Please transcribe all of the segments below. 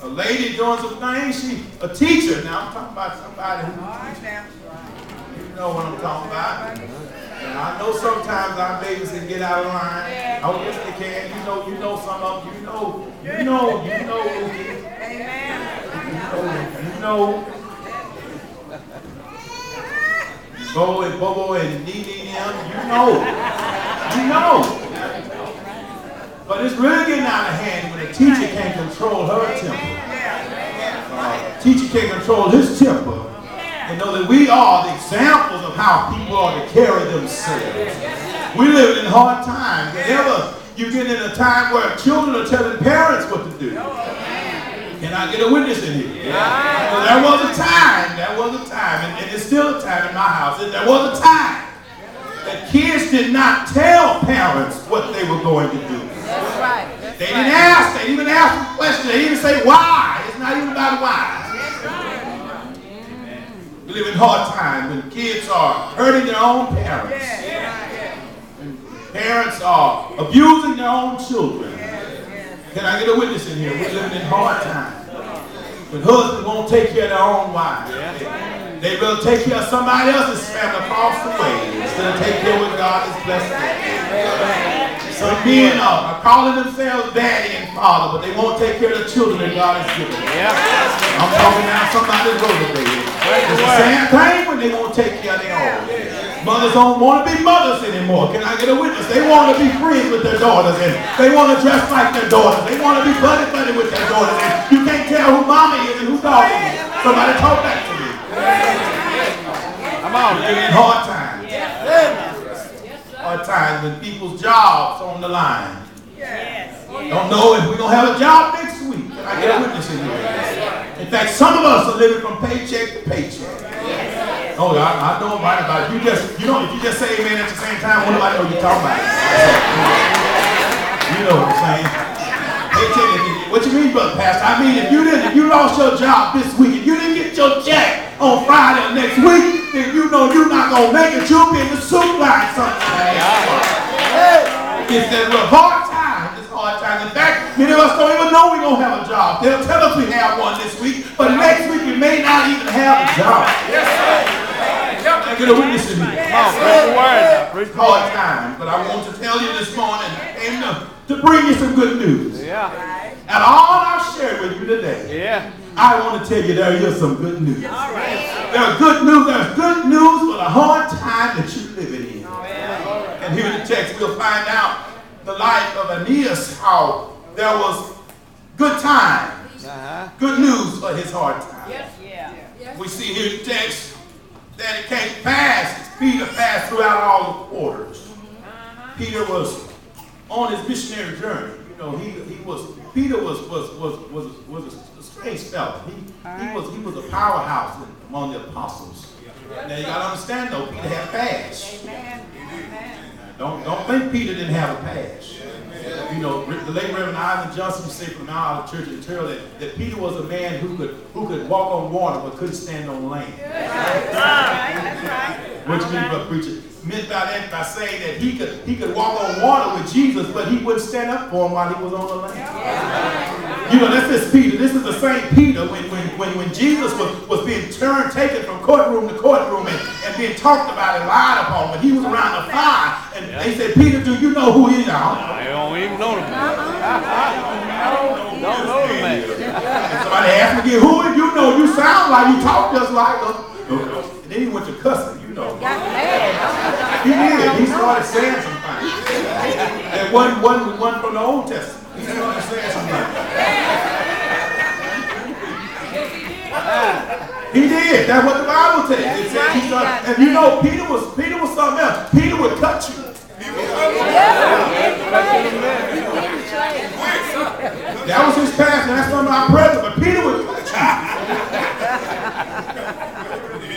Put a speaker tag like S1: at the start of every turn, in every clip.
S1: a lady doing some things. She a teacher. Now I'm talking about somebody who you know what I'm talking about. And I know sometimes our babies can get out of line. Oh yes they can. You know some of them. You know. You know. Bo and Bobo and Nene them. You know. But it's really getting out of hand when a teacher can't control her temper. Teacher can't control his temper. And know that we are the examples of how people are to carry themselves. We live in hard times. Whenever you get in a time where children are telling parents what to do. Can I get a witness in here? Well, there was a time, and it's still a time in my house. There was a time that kids did not tell parents what they were going to do.
S2: That's right.
S1: They didn't ask. They didn't even ask a question. They didn't even say why. It's not even about why. We live in hard times when kids are hurting their own parents. And parents are abusing their own children. Can I get a witness in here? We're living in hard times. When husbands won't take care of their own wives. They will take care of somebody else's family across the way instead of take care of what God has blessed them. Some men are calling themselves daddy and father, but they won't take care of the children that God has given them. I'm talking now somebody's over there. It's the same thing when they won't take care of their own. Mothers don't want to be mothers anymore. Can I get a witness? They want to be friends with their daughters, and they want to dress like their daughters. They want to be buddy with their daughters, and you can't tell who mommy is and who daughter is. Somebody talk back to me. I'm out. We're in hard times. Hard times when people's jobs are on the line. Don't know if we're going to have a job next week. Can I get a witness in here? In fact, some of us are living from paycheck to paycheck. Oh, I know right about it. If you just say amen at the same time, what nobody know you're talking about. You know what I'm saying? What you mean, brother pastor? I mean, if you lost your job this week, if you didn't get your check on Friday or next week, then you know you're not gonna make it. You'll be in the soup line sometime. It's that hard time. It's hard time. In fact, many of us don't even know we're gonna have a job. They'll tell us we have one this week, but next week we may not even have a job. I get a witness in me. It's hard time, but I want to tell you this morning and to bring you some good news. And all I've shared with you today, I want to tell you there is some good news. There's good news. There's good news for the hard time that you're living in. And here in the text, we'll find out the life of Aeneas, how there was good times, good news for his hard time. We see here in the text that it came fast as Peter passed throughout all the quarters. Peter was on his missionary journey. You know, Peter was a strange fellow. He was a powerhouse among the apostles. Now you gotta understand though, Peter had a past. Don't think Peter didn't have a past. You know, the late Reverend Ivan Johnson said from our church in Terrell that Peter was a man who could walk on water but couldn't stand on land. That's right. What you mean by preacher? Meant by that by saying that he could walk on water with Jesus, but he wouldn't stand up for him while he was on the land. You know, that's this Peter. This is the same Peter when Jesus was being taken from courtroom to courtroom and being talked about and lied upon. When he was around the fire, and they said, "Peter, do you know who he is?"
S3: I don't even know the man. Don't know the man.
S1: Somebody asked me, "Who you know? You sound like you talk just like him." And then he went to cussing, you know. He did. He started saying some things. And one from the Old Testament. He started saying some things. He did. That's what the Bible says. It said he started, and you know, Peter was something else. Peter would cut you. That was his past, and that's not my present. But Peter would cut you.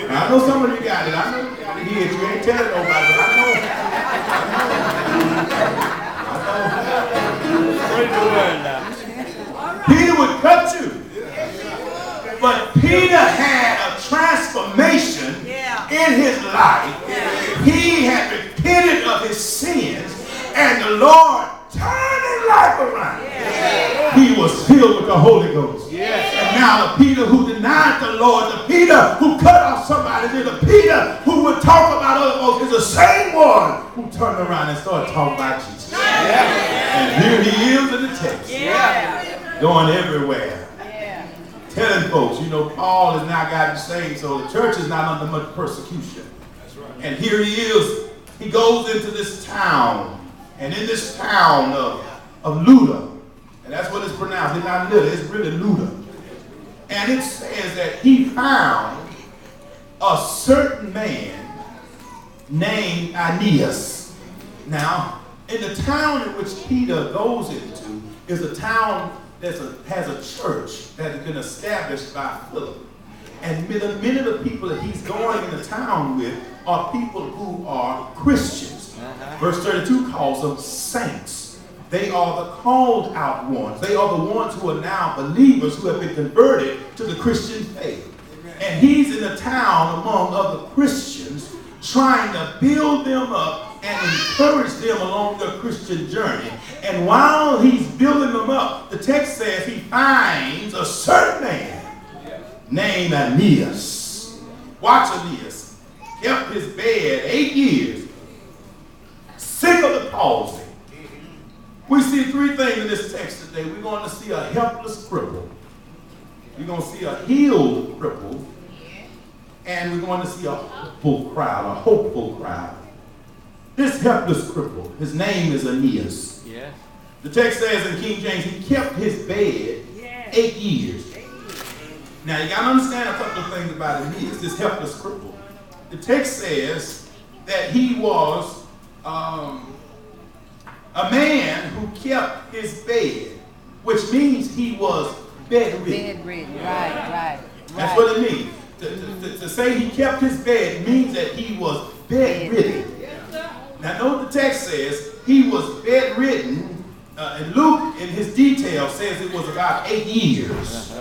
S1: I know some of you got it. I know you got it. You ain't telling nobody, but I know. Peter would cut you. But Peter had a transformation in his life. He had repented of his sins, and the Lord turned his life around. He was filled with the Holy Ghost.
S3: Yes.
S1: And now the Peter who denied the Lord, the Peter who cut off somebody, the Peter who would talk about other folks is the same one who turned around and started talking about Jesus.
S3: Yeah.
S1: And here he is in the text.
S3: Yeah.
S1: Going everywhere. Yeah. Telling folks, you know, Paul has now gotten saved, so the church is not under much persecution. That's right. And here he is. He goes into this town. And in this town of Luda, and that's what it's pronounced, it's not Luda, it's really Luda. And it says that he found a certain man named Aeneas. Now, in the town in which Peter goes into is a town that has a church that has been established by Philip. And many of the people that he's going into town with are people who are Christians. Verse 32 calls them saints. They are the called out ones. They are the ones who are now believers who have been converted to the Christian faith. And he's in a town among other Christians trying to build them up and encourage them along their Christian journey. And while he's building them up, the text says he finds a certain man named Aeneas. Watch Aeneas. Kept his bed 8 years, sick of the palsy. We see three things in this text today. We're going to see a helpless cripple. We're going to see a healed cripple. And we're going to see a hopeful crowd, This helpless cripple, his name is Aeneas. Yes. The text says in King James, he kept his bed 8 years. Now, you got to understand a couple of things about Aeneas, this helpless cripple. The text says that he was a man who kept his bed, which means he was bedridden.
S2: Bedridden, right.
S1: That's what it means. To say he kept his bed means that he was bedridden. Now, note the text says he was bedridden, and Luke, in his detail, says it was about 8 years.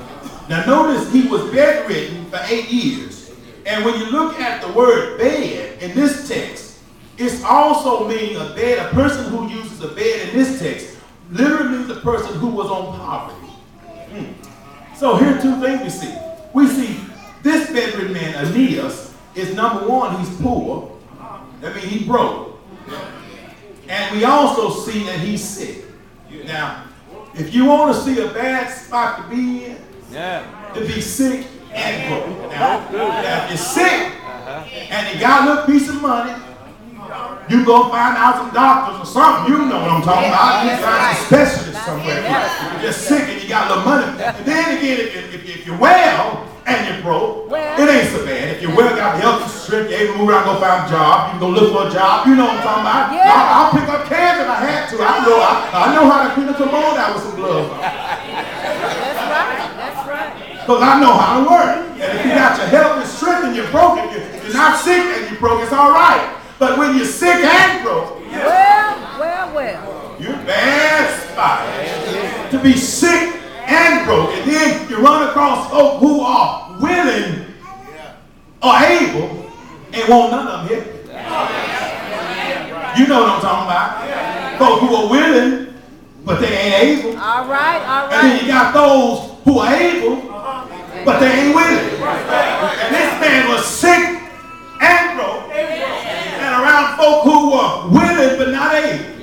S1: Now, notice he was bedridden for 8 years. And when you look at the word bed in this text, it's also meaning a bed. A person who uses a bed in this text literally means a person who was on poverty. So here are two things we see. We see this bedridden man, Aeneas, is number one, he's poor. That means he's broke. And we also see that he's sick. Now, if you want to see a bad spot to be in, to be sick and broke. Now, if you're sick and you got a little piece of money, you go find out some doctors or something. You know what I'm talking about. You find some specialists somewhere. If you're just sick and you got a little money. And then again, if you're well and you're broke, it ain't so bad. If you're well, got the health and strength, you're able to move around, go find a job. You can go look for a job. You know what I'm talking about. I'll pick up cans if I had to. I know how to clean a commode out with some gloves.
S2: That's right.
S1: Because I know how to work. And if you got your health and strength and you're broke, if you're not sick and you're broke, it's all right. But when you're sick and broke, you're a bad spot. To be sick and broke, and then you run across folk who are willing or able and won't none of them hit. You know what I'm talking about. Folk who are willing, but they ain't able.
S2: All right.
S1: And then you got those who are able, but they ain't willing. And this man was sick and broke, and around folk who were willing but not able.